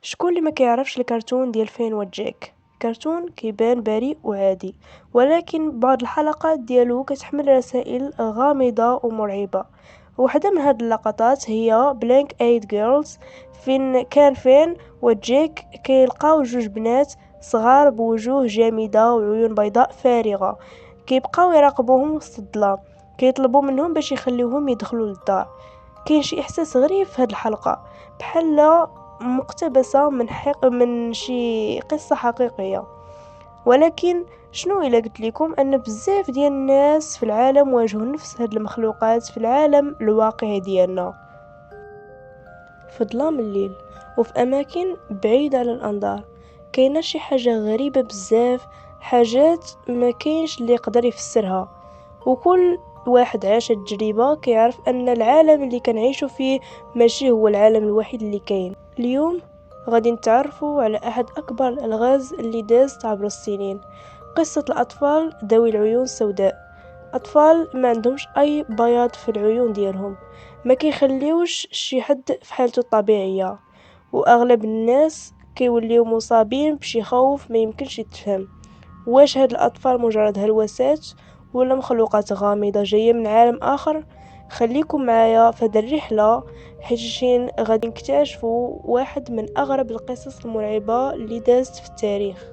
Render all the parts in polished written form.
شكون اللي ما كيعرفش الكرتون ديال فين وجاك؟ كرتون كيبان بريء وعادي، ولكن بعض الحلقات ديالو كتحمل رسائل غامضة ومرعبة. وحدة من هاد اللقطات هي بلانك ايد جيرلز، فين وجاك كيلقاو جوج بنات صغار بوجوه جامدة وعيون بيضاء فارغة، كيبقاو يراقبوهم وسط الظلام، كيطلبوا منهم باش يخليوهم يدخلوا للدار. كاين شي احساس غريب في هاد الحلقة، بحال مقتبسة من شي قصة حقيقية. ولكن شنو إلا قلت لكم أن بزاف ديال الناس في العالم واجهوا نفس هاد المخلوقات في العالم الواقعي ديالنا، في ظلام الليل وفي أماكن بعيدة على الأنظار. كاينه شي حاجة غريبة بزاف، حاجات ما كاينش اللي يقدر يفسرها، وكل واحد عاش التجربة كيعرف أن العالم اللي كنعيشو فيه ماشي هو العالم الوحيد اللي كاين. اليوم غادي نتعرفوا على أحد أكبر الألغاز اللي دازت عبر السنين، قصة الأطفال ذوي العيون السوداء. أطفال ما عندهمش أي بياض في العيون ديالهم، ما كيخليوش شي حد في حالته الطبيعية، وأغلب الناس كيوليو مصابين بشي خوف ما يمكنش يتفهم. واش هاد الأطفال مجرد هلوسات ولا مخلوقات غامضة جاية من عالم آخر؟ خليكم معايا في هذه الرحلة، حيت غادي نكتشفوا واحد من أغرب القصص المرعبة اللي دازت في التاريخ.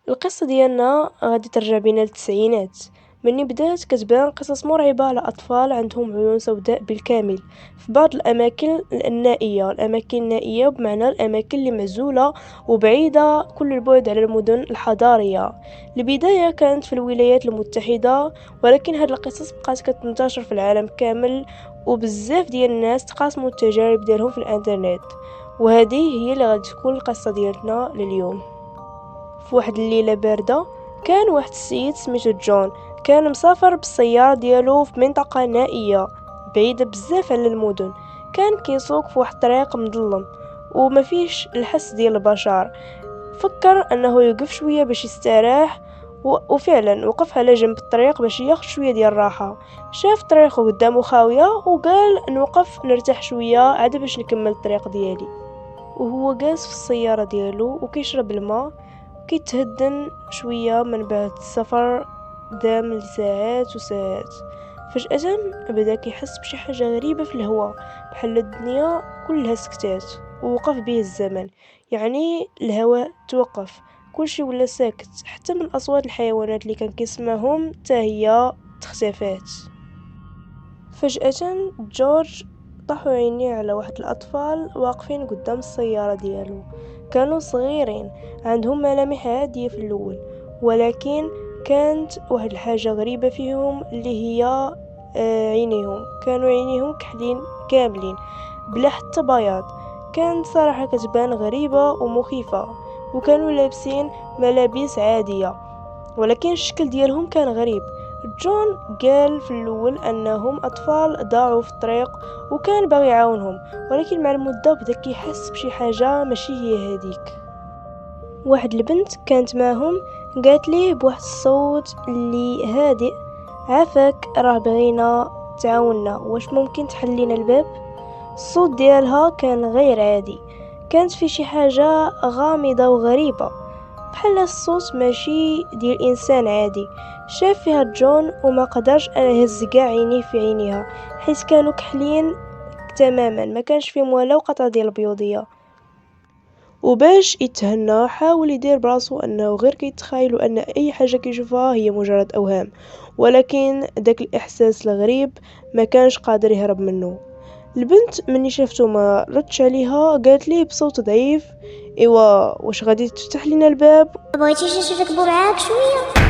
القصة ديالنا غادي ترجع بينا للتسعينات، مني بدات كتبان قصص مرعبة على أطفال عندهم عيون سوداء بالكامل في بعض الأماكن النائية بمعنى الأماكن اللي معزولة وبعيدة كل البعد على المدن الحضارية. البداية كانت في الولايات المتحدة، ولكن هاد القصص بقات كتنتشر في العالم كامل، وبزاف ديال الناس تقاسموا التجارب ديالهم في الانترنت. وهذه هي اللي غادي تكون القصة ديالنا لليوم. في واحد الليلة باردة، كان واحد السيد سميتو جون، كان مسافر بالسيارة ديالو في منطقة نائية بعيدة بزاف على المدن. كان كيسوق في واحد الطريق مظلم وما فيش الحس ديال البشر. فكر انه يوقف شوية باش يستراح، وفعلا وقف على جنب الطريق باش ياخد شوية ديال الراحة. شاف طريقه قدامه خاوية وقال نوقف نرتاح شوية عاد باش نكمل الطريق ديالي. وهو جالس في السيارة ديالو وكيشرب الماء كيتهدن شوية من بعد السفر دام لساعات وساعات، فجأة بدأ كيحس بشي حاجة غريبة في الهواء، بحال الدنيا كلها سكتات ووقف به الزمن. يعني الهواء توقف، كل شي ولا ساكت، حتى من أصوات الحيوانات اللي كان كيسمعهم حتى هي تختفات. فجأة جورج طاحوا عينيه على واحد الأطفال واقفين قدام السيارة ديالو. كانوا صغيرين، عندهم ملامح عادية في الأول، ولكن كانت واحد الحاجة غريبة فيهم اللي هي عينيهم. كانوا عينيهم كحلين كاملين بلا حتى بياض. كانت صراحة كتبان غريبة ومخيفة، وكانوا لابسين ملابس عادية، ولكن الشكل ديالهم كان غريب. جون قال في الأول أنهم أطفال ضاعوا في الطريق وكان باغي يعاونهم، ولكن مع المدة بدا كيحس بشي حاجة ماشي هي هذيك. واحد البنت كانت معهم قالت ليه بواحد الصوت اللي هادئ: عافاك، راه بغينا تعاوننا، واش ممكن تحلينا الباب؟ الصوت ديالها كان غير عادي، كانت في شي حاجة غامضة وغريبة، بحال الصوت ماشي ديال انسان عادي. شاف فيها جون وما قدرش انا يهز كاع عينيه في عينيها، حيت كانوا كحلين تماما، ما كانش فيهم ولا قطعه ديال البيوضيه. وباش يتهنى حاول يدير براسو انه غير كيتخيل ان اي حاجه كيشوفها هي مجرد اوهام، ولكن داك الاحساس الغريب ما كانش قادر يهرب منه. البنت مني شافته ما ردش عليها، قالت ليه بصوت ضعيف: ايوا واش غادي تفتح لينا الباب؟ مبغيتيش نركبو معاك شويه؟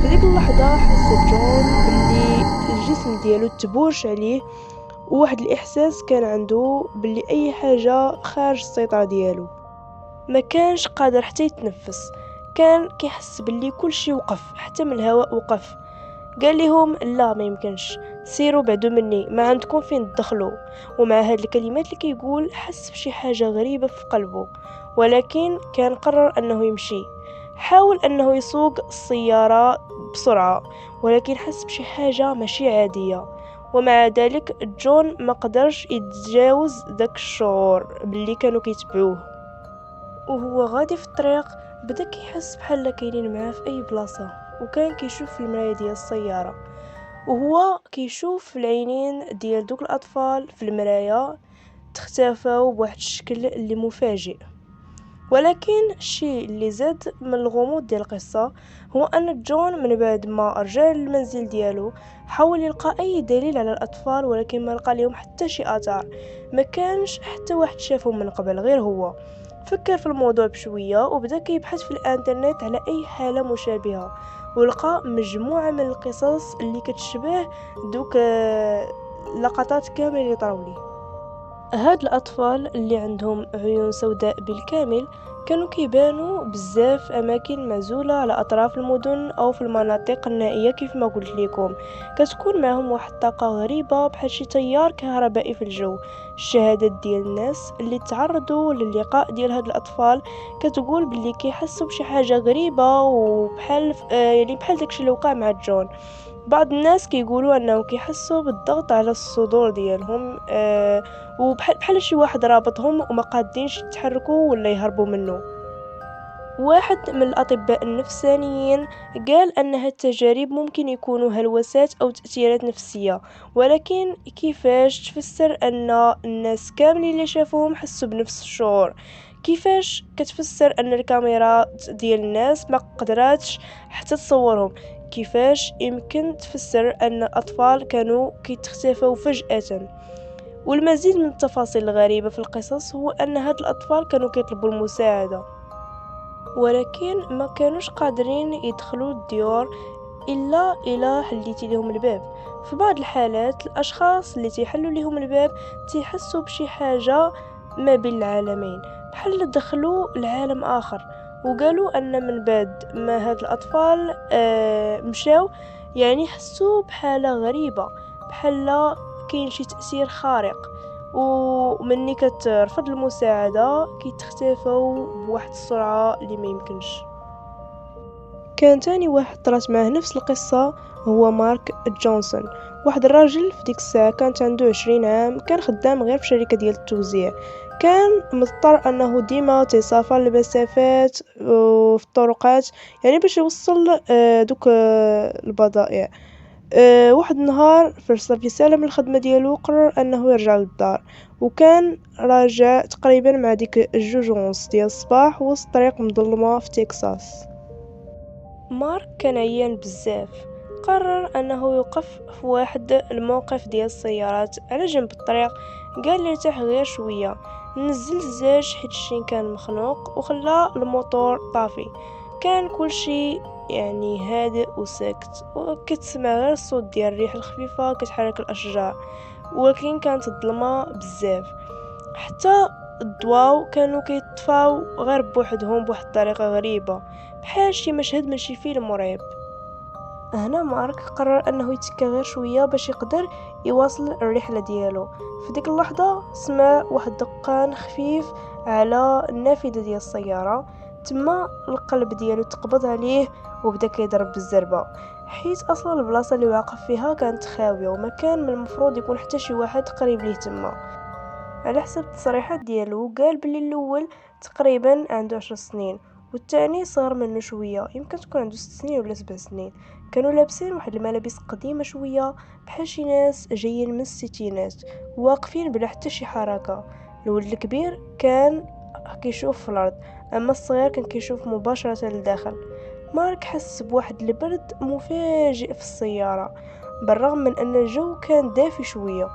في ديك اللحظه حس جون باللي الجسم ديالو تبوش عليه، وواحد الاحساس كان عنده باللي اي حاجه خارج السيطره ديالو. ما كانش قادر حتى يتنفس، كان كيحس باللي كل شيء وقف، حتى من الهواء وقف. قال لهم لا، ما يمكنش، سيروا بعدوا مني، ما عندكم فين تدخلوا. ومع هاد الكلمات اللي كيقول حس بشي حاجه غريبه في قلبه، ولكن كان قرر انه يمشي. حاول انه يسوق السياره بسرعه، ولكن حس بشي حاجه ماشي عاديه. ومع ذلك جون ما قدرش يتجاوز داك الشعور باللي كانوا كيتبعوه. وهو غادي في الطريق بدا كيحس بحال كاينين معاه في اي بلاصه، وكان كيشوف في المرايه ديال السياره، وهو كيشوف العينين ديال دوك الاطفال في المرايه تختفاو بواحد الشكل اللي مفاجئ. ولكن الشيء اللي زاد من الغموض ديال القصه هو ان جون من بعد ما رجع للمنزل ديالو حاول يلقى اي دليل على الاطفال، ولكن ما لقى لهم حتى شي اثار. ما كانش حتى واحد شافهم من قبل غير هو. فكر في الموضوع بشويه وبدا كيبحث في الانترنت على اي حاله مشابهه، ولقى مجموعه من القصص اللي كتشبه دوك لقطات كامل اللي طراولي. هاد الأطفال اللي عندهم عيون سوداء بالكامل كانوا كيبانوا بزاف في أماكن معزولة على أطراف المدن أو في المناطق النائية. كيف ما قلت لكم، كتكون معهم واحد الطاقة غريبة بحال شي تيار كهربائي في الجو. الشهادات ديال الناس اللي تعرضوا للقاء ديال هاد الأطفال كتقول باللي كيحسوا بشي حاجة غريبة، وبحال يعني بحال داكشي اللي وقع مع جون. بعض الناس كيقولوا انه كيحسوا بالضغط على الصدور ديالهم، وبحال شي واحد رابطهم وما قادينش يتحركوا ولا يهربوا منه. واحد من الأطباء النفسانيين قال أن التجارب ممكن يكونوا هلوسات أو تأثيرات نفسية، ولكن كيفاش تفسر أن الناس كاملين اللي شافوهم حسوا بنفس الشعور؟ كيفاش كتفسر أن الكاميرات ديال الناس ما قدراتش حتى تصورهم؟ كيفاش يمكن تفسر أن الأطفال كانوا كيتختفوا فجأة؟ والمزيد من التفاصيل الغريبة في القصص هو أن هاد الأطفال كانوا كيطلبوا المساعدة، ولكن ما كانوش قادرين يدخلوا الديور إلا إلى حليتي لهم الباب. في بعض الحالات الأشخاص اللي تيحلوا لهم الباب تيحسوا بشي حاجة ما بين العالمين، بحال دخلوا لعالم آخر. وقالوا أن من بعد ما هاد الأطفال مشاو، يعني حسوا بحالة غريبة، بحال كاين شي تأثير خارق، ومني كترفض المساعدة كيتختفوا بواحد السرعة اللي ما يمكنش. كان تاني واحد طرات معه نفس القصة هو مارك جونسون، واحد الراجل في ديك الساعة كانت عنده 20 عام، كان خدام غير في شركة ديال التوزيع. كان مضطر انه ديما تسافر لمسافات في الطرقات، يعني باش يوصل دوك البضائع. واحد النهار فرصة رسالة من الخدمة ديالو قرر انه يرجع للدار، وكان راجع تقريبا مع ديك 2:30 ديال الصباح وسط طريق مظلمة في تكساس. مارك كان عيان بزاف، قرر انه يوقف في واحد الموقف ديال السيارات على جنب الطريق. قال يرتاح غير شويه، نزل الزاج حيت الشين كان مخنوق، وخلى الموتور طافي. كان كل شيء يعني هادئ وساكت، وكتسمع غير الصوت ديال الريح الخفيفه كتحرك الاشجار، ولكن كانت الظلمه بزاف. حتى الضواو كانوا كيطفاو غير بوحدهم بواحد الطريقه غريبه، بحال شي مشهد من شي فيلم مرعب. هنا مارك قرر انه يتكا غير شويه باش يقدر يواصل الرحله ديالو. في ديك اللحظه سمع واحد دقان خفيف على النافذه ديال السياره، تما القلب ديالو تقبض عليه وبدا كيضرب بالزربه، حيت اصلا البلاصه اللي واقف فيها كانت خاويه وما كان من المفروض يكون حتى شي واحد قريب ليه تما. على حسب التصريحات ديالو قال بلي الاول تقريبا عنده 10 سنين، والثاني صغر منه شويه، يمكن تكون عنده 6 سنين ولا 7 سنين. كانوا لابسين واحد الملابس قديمه شويه بحال شي ناس جايين من الستينات، واقفين بلا حتى شي حركه. الولد الكبير كان كيشوف في الارض، اما الصغير كان كيشوف مباشره للداخل. مارك حس بواحد البرد مفاجئ في السياره، بالرغم من ان الجو كان دافي شويه.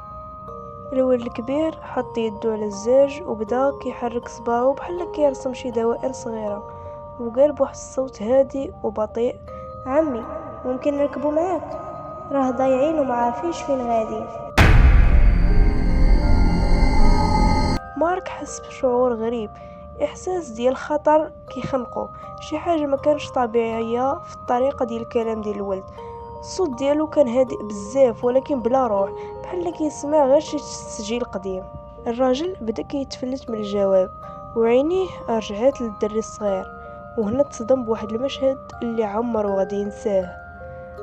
الولد الكبير حط يدو على الزاج وبدا كيحرك صباعو بحال كيرسم شي دوائر صغيرة، وقال بواحد الصوت هادي وبطيء: عمي، ممكن نركبو معاك؟ راه ضايعين وما عارفينش فين غادي. مارك حس بشعور غريب، احساس ديال الخطر كيخنقو، شي حاجه ما كانش طبيعيه في الطريقه ديال الكلام ديال الولد. الصوت ديالو كان هادئ بزاف ولكن بلا روح، بحال كيسمع غير شي تسجيل قديم. الراجل بدا كيتفلت من الجواب وعينيه رجعات للدري الصغير، وهنا تصدم بواحد المشهد اللي عمرو غادي ينساه.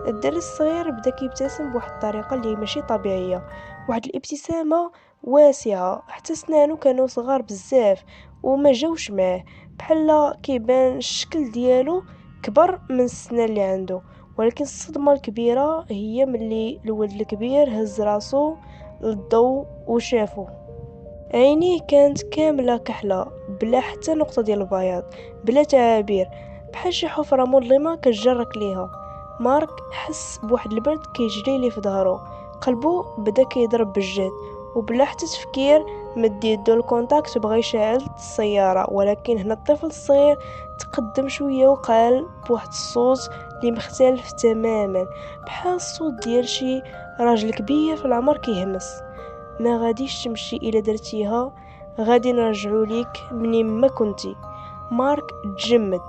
الدري الصغير بدا كيبتسم بواحد الطريقه اللي ماشي طبيعيه، واحد الابتسامه واسعه، حتى سنانو كانوا صغار بزاف وما جاوش معاه، بحال كيبان الشكل ديالو كبر من السنان اللي عنده. ولكن الصدمه الكبيره هي ملي الولد الكبير هز راسو للضوء وشافو. عينيه كانت كامله كحله بلا حتى نقطه ديال البياض، بلا تعابير، بحال شي حفره مظلمه كتجرك ليها. مارك حس بواحد البرد كيجري ليه في ظهرو، قلبو بدا كيضرب بالجهد، وبلا حتى تفكير مد يدو الكونتاكت بغا يشعل السياره. ولكن هنا الطفل الصغير تقدم شويه وقال بواحد الصوت اللي مختلف تماما، بحال الصوت ديال شي راجل كبير في العمر كيهمس: ما غاديش تمشي الا درتيها، غادي نرجعو ليك منين ما كنتي. مارك تجمد،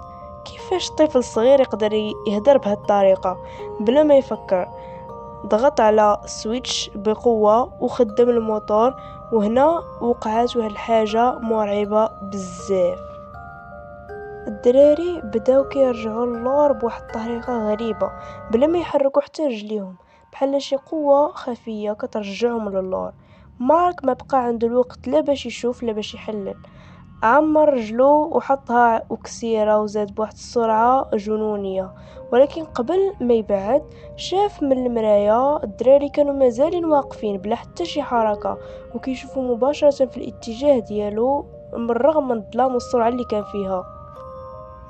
كيفاش طفل صغير يقدر يهدر بهذه الطريقه بلا ما يفكر؟ ضغط على السويتش بقوه وخدم الموتور، وهنا وقعت واحد الحاجه مرعبه بزاف. الدراري بداو كيرجعوا للور بواحد الطريقه غريبه بلا ما يحركوا حتى رجليهم، بحال شي قوه خفيه كترجعهم للور. مارك ما بقى عنده الوقت لا باش يشوف لا باش يحلل، عمر رجلو وحطها وكسيرة وزاد بواحد السرعة جنونية. ولكن قبل ما يبعد شاف من المرايا الدراري كانوا مازالين واقفين بلا حتى شي حركة، وكيشوفوا مباشرة في الاتجاه ديالو بالرغم من الظلام والسرعة اللي كان فيها.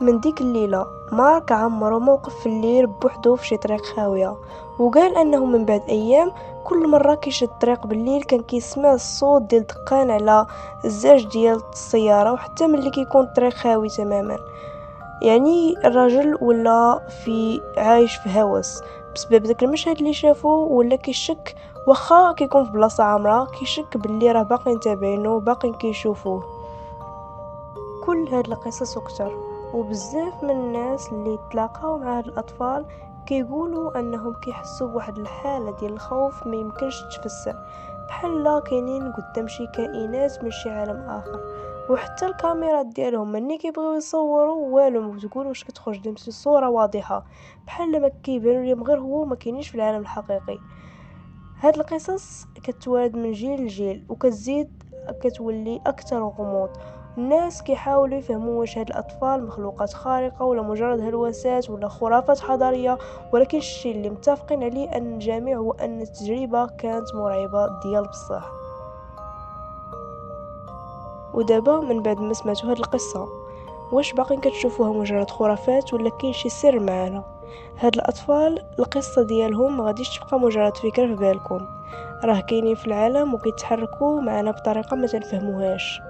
من ديك الليلة مارك عمرو موقف في الليل بوحدو في شي طريق خاوية، وقال انه من بعد ايام كل مرة كيشد الطريق بالليل كان كيسمع الصوت ديال دقان على الزاج ديال السيارة، وحتى ملي كيكون الطريق خاوي تماما. يعني الراجل ولا في عايش في هوس بسبب داك المشهد اللي شافه، ولا كيشك واخا كيكون في بلاصة عامرة كيشك باللي راه باقي تابعينه باقي كيشوفوه. كل هاد القصص وكتر، وبزاف من الناس اللي تلاقاو مع هاد الاطفال كيقولوا انهم كيحسوا بواحد الحاله ديال الخوف ما يمكنش تفسر، بحال كاينين قدام شي كائنات من شي عالم اخر. وحتى الكاميرات ديالهم ملي كيبغيو يصوروا والو ما تقولوا واش كتخرج لهم شي صوره واضحه، بحال ما كيبانوا لهم غير هو ما كاينينش في العالم الحقيقي. هاد القصص كتوالد من جيل لجيل وكتزيد كتولي اكثر غموض. الناس كيحاولوا يفهموا واش هاد الاطفال مخلوقات خارقه ولا مجرد هلوسات ولا خرافات حضاريه، ولكن الشيء اللي متفقين عليه ان الجميع هو ان التجربه كانت مرعبه ديال بصح. ودابا من بعد ما سمعتوا هاد القصه، واش باقين كتشوفوها مجرد خرافات ولا كاين شي سر معانا؟ هاد الاطفال القصه ديالهم ما غاديش تبقى مجرد فكره في بالكم، راه كاينين في العالم وكيتحركوا معنا بطريقه ما تنفهموهاش.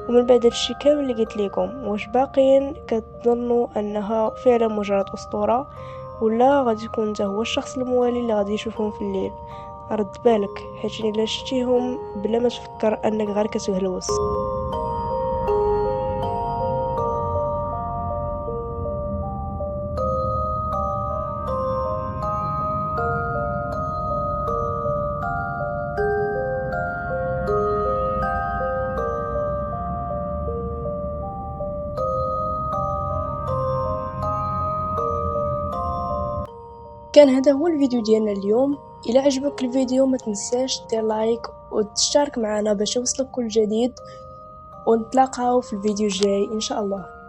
ومن بعد هادشي كامل اللي قلت لكم، واش باقين كتظنوا انها فعلا مجرد اسطوره، ولا غادي يكون انت هو الشخص الموالي اللي غادي يشوفهم في الليل؟ رد بالك، حيت الا شتيهم بلا ما تفكر انك غير كتهلوس. كان هذا هو الفيديو ديالنا اليوم. الى عجبك الفيديو ما تنساش دير لايك وتشترك معنا باش يوصلك كل جديد، ونتلاقاو في الفيديو الجاي ان شاء الله.